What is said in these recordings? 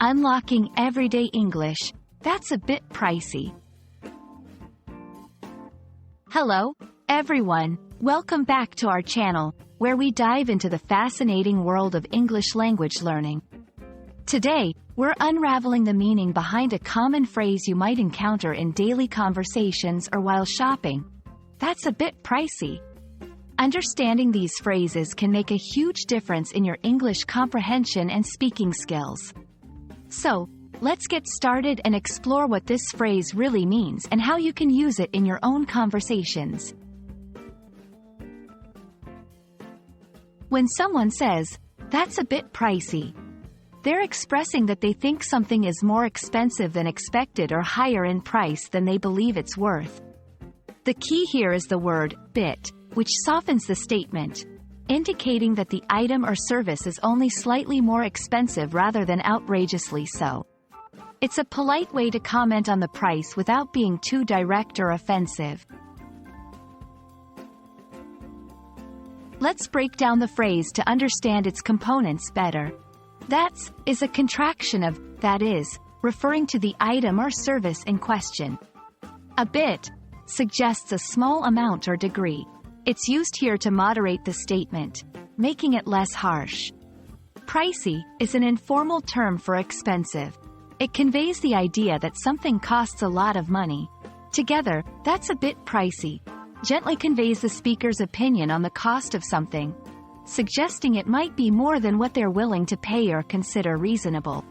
Unlocking everyday English. That's a bit pricey. Hello, everyone. Welcome back to our channel, where we dive into the fascinating world of English language learning. Today, we're unraveling the meaning behind a common phrase you might encounter in daily conversations or while shopping. That's a bit pricey. Understanding these phrases can make a huge difference in your English comprehension and speaking skills. So, let's get started and explore what this phrase really means and how you can use it in your own conversations. When someone says, "That's a bit pricey," they're expressing that they think something is more expensive than expected or higher in price than they believe it's worth. The key here is the word bit, which softens the statement, indicating that the item or service is only slightly more expensive rather than outrageously so. It's a polite way to comment on the price without being too direct or offensive. Let's break down the phrase to understand its components better. That's is a contraction of that is, referring to the item or service in question. A bit suggests a small amount or degree. It's used here to moderate the statement, making it less harsh. Pricey is an informal term for expensive. It conveys the idea that something costs a lot of money. Together, that's a bit pricey gently conveys the speaker's opinion on the cost of something, suggesting it might be more than what they're willing to pay or consider reasonable.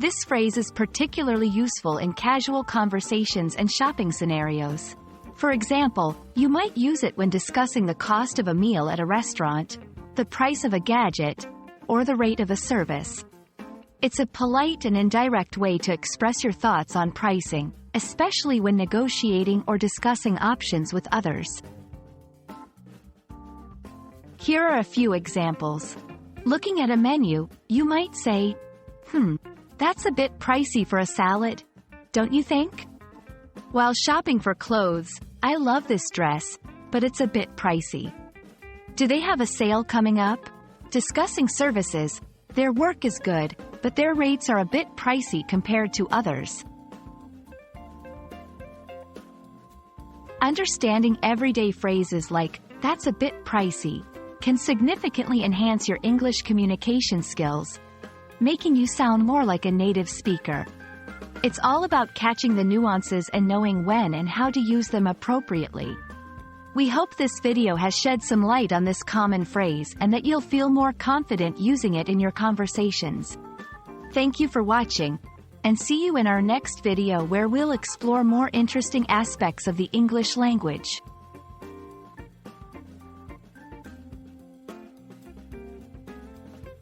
This phrase is particularly useful in casual conversations and shopping scenarios. For example, you might use it when discussing the cost of a meal at a restaurant, the price of a gadget, or the rate of a service. It's a polite and indirect way to express your thoughts on pricing, especially when negotiating or discussing options with others. Here are a few examples. Looking at a menu, you might say, "That's a bit pricey for a salad, don't you think?" While shopping for clothes, "I love this dress, but it's a bit pricey. Do they have a sale coming up?" Discussing services, "Their work is good, but their rates are a bit pricey compared to others." Understanding everyday phrases like, "That's a bit pricey," can significantly enhance your English communication skills, making you sound more like a native speaker. It's all about catching the nuances and knowing when and how to use them appropriately. We hope this video has shed some light on this common phrase and that you'll feel more confident using it in your conversations. Thank you for watching, and see you in our next video where we'll explore more interesting aspects of the English language.